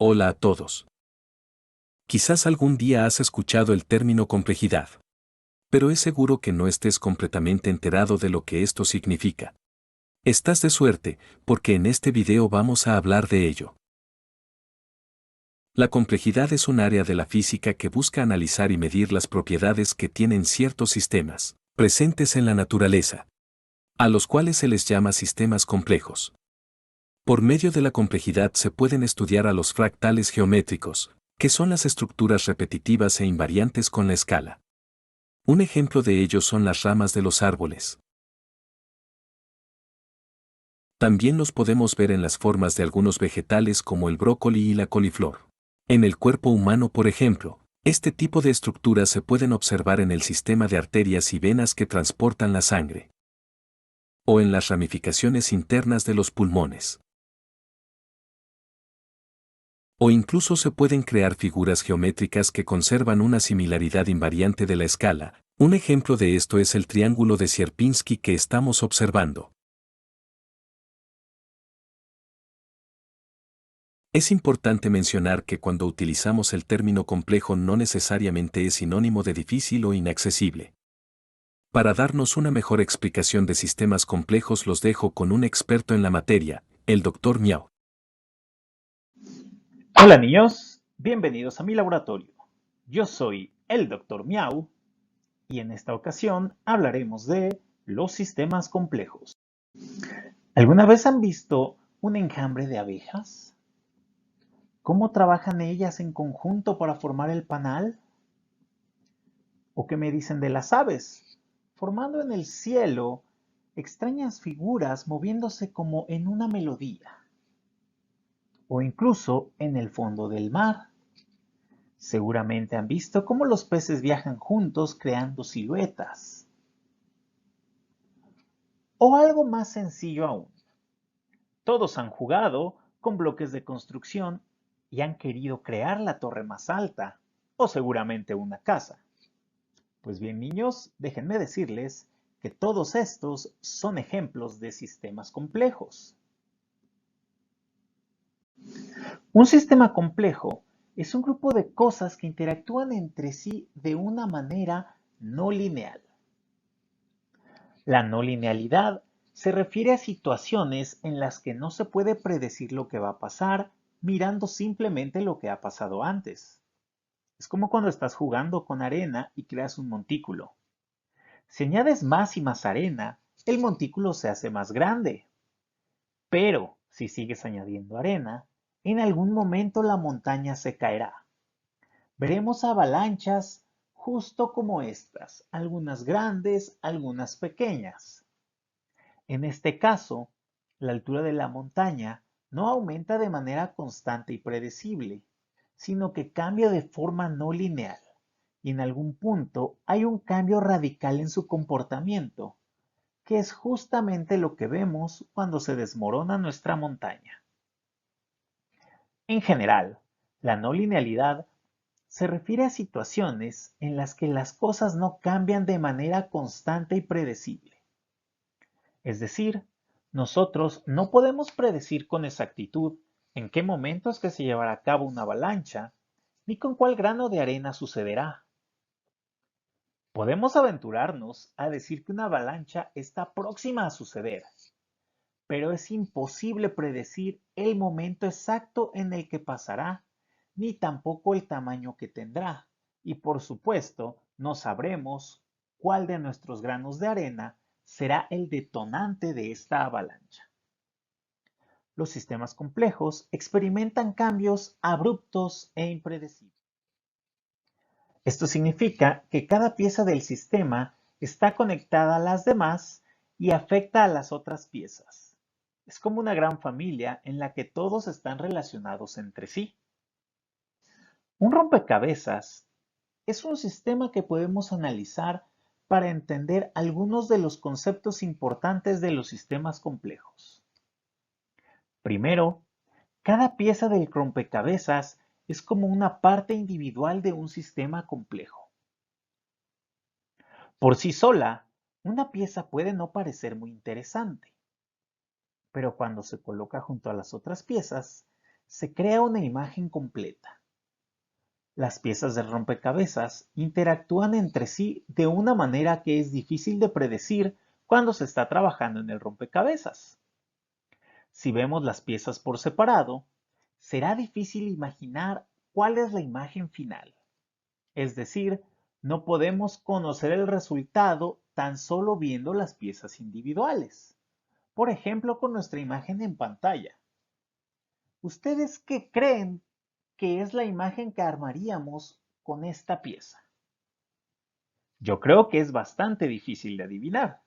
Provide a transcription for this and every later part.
Hola a todos. Quizás algún día has escuchado el término complejidad. Pero es seguro que no estés completamente enterado de lo que esto significa. Estás de suerte, porque en este video vamos a hablar de ello. La complejidad es un área de la física que busca analizar y medir las propiedades que tienen ciertos sistemas, presentes en la naturaleza, a los cuales se les llama sistemas complejos. Por medio de la complejidad se pueden estudiar a los fractales geométricos, que son las estructuras repetitivas e invariantes con la escala. Un ejemplo de ello son las ramas de los árboles. También los podemos ver en las formas de algunos vegetales como el brócoli y la coliflor. En el cuerpo humano, por ejemplo, este tipo de estructuras se pueden observar en el sistema de arterias y venas que transportan la sangre, o en las ramificaciones internas de los pulmones. O incluso se pueden crear figuras geométricas que conservan una similaridad invariante de la escala. Un ejemplo de esto es el triángulo de Sierpinski que estamos observando. Es importante mencionar que cuando utilizamos el término complejo no necesariamente es sinónimo de difícil o inaccesible. Para darnos una mejor explicación de sistemas complejos los dejo con un experto en la materia, el Dr. Miao. Hola niños, bienvenidos a mi laboratorio. Yo soy el Dr. Miau y en esta ocasión hablaremos de los sistemas complejos. ¿Alguna vez han visto un enjambre de abejas? ¿Cómo trabajan ellas en conjunto para formar el panal? ¿O qué me dicen de las aves? Formando en el cielo extrañas figuras moviéndose como en una melodía. O incluso en el fondo del mar. Seguramente han visto cómo los peces viajan juntos creando siluetas. O algo más sencillo aún. Todos han jugado con bloques de construcción y han querido crear la torre más alta, o seguramente una casa. Pues bien, niños, déjenme decirles que todos estos son ejemplos de sistemas complejos. Un sistema complejo es un grupo de cosas que interactúan entre sí de una manera no lineal. La no linealidad se refiere a situaciones en las que no se puede predecir lo que va a pasar mirando simplemente lo que ha pasado antes. Es como cuando estás jugando con arena y creas un montículo. Si añades más y más arena, el montículo se hace más grande. Pero si sigues añadiendo arena, en algún momento la montaña se caerá. Veremos avalanchas justo como estas, algunas grandes, algunas pequeñas. En este caso, la altura de la montaña no aumenta de manera constante y predecible, sino que cambia de forma no lineal, y en algún punto hay un cambio radical en su comportamiento, que es justamente lo que vemos cuando se desmorona nuestra montaña. En general, la no linealidad se refiere a situaciones en las que las cosas no cambian de manera constante y predecible. Es decir, nosotros no podemos predecir con exactitud en qué momentos que se llevará a cabo una avalancha, ni con cuál grano de arena sucederá. Podemos aventurarnos a decir que una avalancha está próxima a suceder, pero es imposible predecir el momento exacto en el que pasará, ni tampoco el tamaño que tendrá, y por supuesto no sabremos cuál de nuestros granos de arena será el detonante de esta avalancha. Los sistemas complejos experimentan cambios abruptos e impredecibles. Esto significa que cada pieza del sistema está conectada a las demás y afecta a las otras piezas. Es como una gran familia en la que todos están relacionados entre sí. Un rompecabezas es un sistema que podemos analizar para entender algunos de los conceptos importantes de los sistemas complejos. Primero, cada pieza del rompecabezas es como una parte individual de un sistema complejo. Por sí sola, una pieza puede no parecer muy interesante, pero cuando se coloca junto a las otras piezas, se crea una imagen completa. Las piezas del rompecabezas interactúan entre sí de una manera que es difícil de predecir cuando se está trabajando en el rompecabezas. Si vemos las piezas por separado, será difícil imaginar cuál es la imagen final. Es decir, no podemos conocer el resultado tan solo viendo las piezas individuales. Por ejemplo, con nuestra imagen en pantalla. ¿Ustedes qué creen que es la imagen que armaríamos con esta pieza? Yo creo que es bastante difícil de adivinar.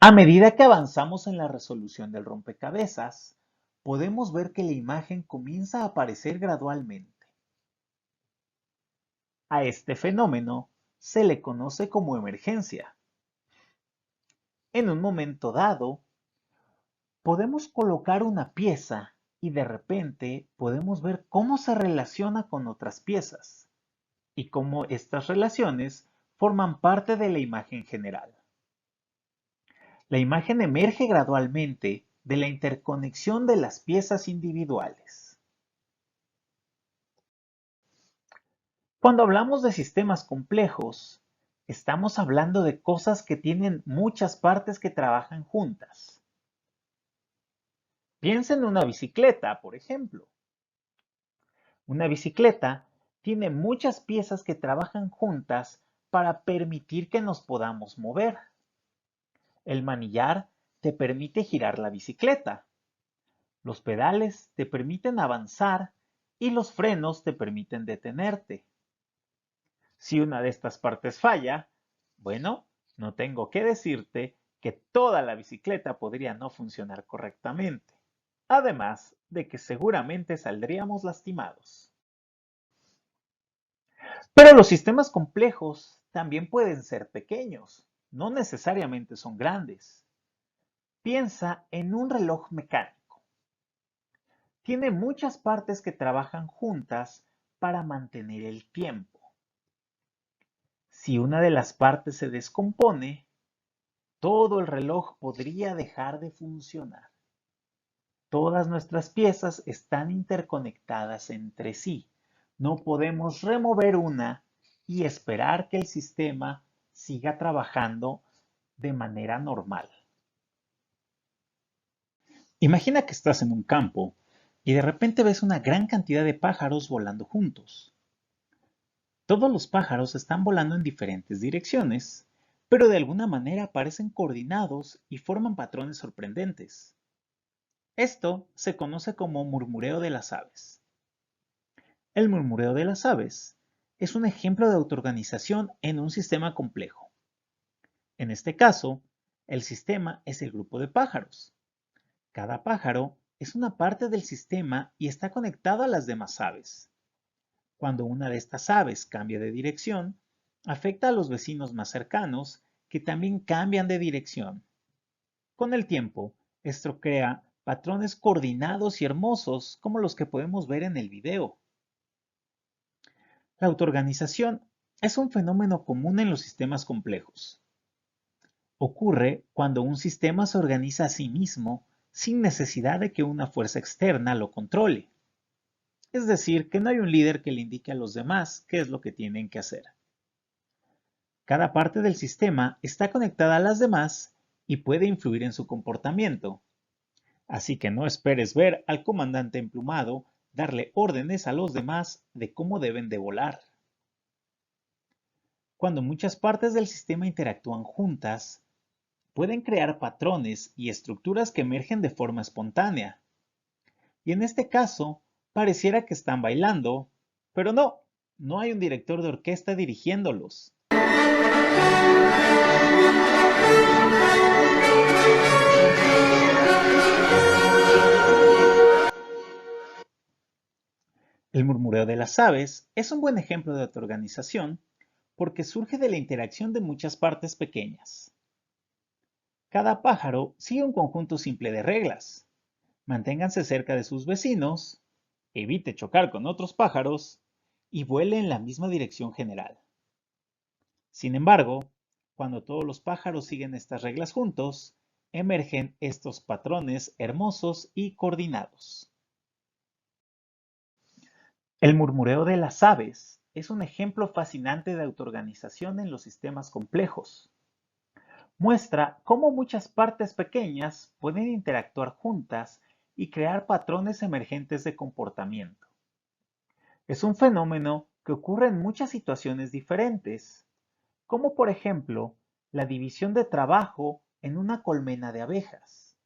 A medida que avanzamos en la resolución del rompecabezas, podemos ver que la imagen comienza a aparecer gradualmente. A este fenómeno se le conoce como emergencia. En un momento dado, podemos colocar una pieza y de repente podemos ver cómo se relaciona con otras piezas y cómo estas relaciones forman parte de la imagen general. La imagen emerge gradualmente de la interconexión de las piezas individuales. Cuando hablamos de sistemas complejos, estamos hablando de cosas que tienen muchas partes que trabajan juntas. Piensa en una bicicleta, por ejemplo. Una bicicleta tiene muchas piezas que trabajan juntas para permitir que nos podamos mover. El manillar te permite girar la bicicleta. Los pedales te permiten avanzar y los frenos te permiten detenerte. Si una de estas partes falla, bueno, no tengo que decirte que toda la bicicleta podría no funcionar correctamente. Además de que seguramente saldríamos lastimados. Pero los sistemas complejos también pueden ser pequeños, no necesariamente son grandes. Piensa en un reloj mecánico. Tiene muchas partes que trabajan juntas para mantener el tiempo. Si una de las partes se descompone, todo el reloj podría dejar de funcionar. Todas nuestras piezas están interconectadas entre sí. No podemos remover una y esperar que el sistema siga trabajando de manera normal. Imagina que estás en un campo y de repente ves una gran cantidad de pájaros volando juntos. Todos los pájaros están volando en diferentes direcciones, pero de alguna manera parecen coordinados y forman patrones sorprendentes. Esto se conoce como murmureo de las aves. El murmureo de las aves es un ejemplo de autoorganización en un sistema complejo. En este caso, el sistema es el grupo de pájaros. Cada pájaro es una parte del sistema y está conectado a las demás aves. Cuando una de estas aves cambia de dirección, afecta a los vecinos más cercanos que también cambian de dirección. Con el tiempo, esto crea patrones coordinados y hermosos como los que podemos ver en el video. La autoorganización es un fenómeno común en los sistemas complejos. Ocurre cuando un sistema se organiza a sí mismo sin necesidad de que una fuerza externa lo controle. Es decir, que no hay un líder que le indique a los demás qué es lo que tienen que hacer. Cada parte del sistema está conectada a las demás y puede influir en su comportamiento. Así que no esperes ver al comandante emplumado darle órdenes a los demás de cómo deben de volar. Cuando muchas partes del sistema interactúan juntas, pueden crear patrones y estructuras que emergen de forma espontánea. Y en este caso, pareciera que están bailando, pero no, no hay un director de orquesta dirigiéndolos. El murmureo de las aves es un buen ejemplo de autoorganización porque surge de la interacción de muchas partes pequeñas. Cada pájaro sigue un conjunto simple de reglas. Manténganse cerca de sus vecinos, evite chocar con otros pájaros y vuele en la misma dirección general. Sin embargo, cuando todos los pájaros siguen estas reglas juntos, emergen estos patrones hermosos y coordinados. El murmureo de las aves es un ejemplo fascinante de autoorganización en los sistemas complejos. Muestra cómo muchas partes pequeñas pueden interactuar juntas y crear patrones emergentes de comportamiento. Es un fenómeno que ocurre en muchas situaciones diferentes, como por ejemplo la división de trabajo en una colmena de abejas,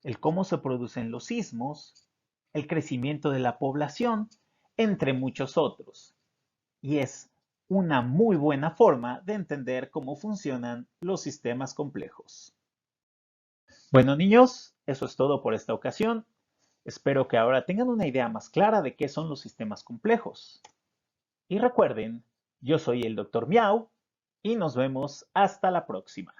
el cómo se producen los sismos, el crecimiento de la población, entre muchos otros. Y es una muy buena forma de entender cómo funcionan los sistemas complejos. Bueno, niños, eso es todo por esta ocasión. Espero que ahora tengan una idea más clara de qué son los sistemas complejos. Y recuerden, yo soy el Dr. Miau y nos vemos hasta la próxima.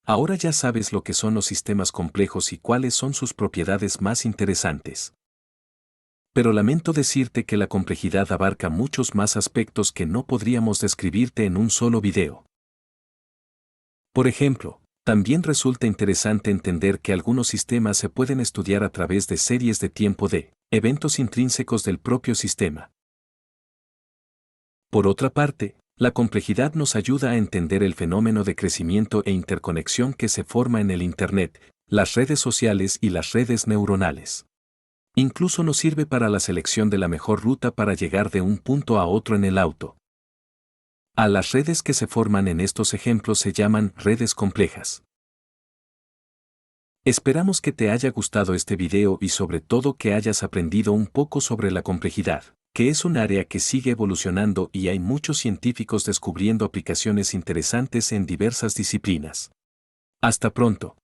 Ahora ya sabes lo que son los sistemas complejos y cuáles son sus propiedades más interesantes. Pero lamento decirte que la complejidad abarca muchos más aspectos que no podríamos describirte en un solo video. Por ejemplo, también resulta interesante entender que algunos sistemas se pueden estudiar a través de series de tiempo de eventos intrínsecos del propio sistema. Por otra parte, la complejidad nos ayuda a entender el fenómeno de crecimiento e interconexión que se forma en el Internet, las redes sociales y las redes neuronales. Incluso nos sirve para la selección de la mejor ruta para llegar de un punto a otro en el auto. A las redes que se forman en estos ejemplos se llaman redes complejas. Esperamos que te haya gustado este video y sobre todo que hayas aprendido un poco sobre la complejidad, que es un área que sigue evolucionando y hay muchos científicos descubriendo aplicaciones interesantes en diversas disciplinas. Hasta pronto.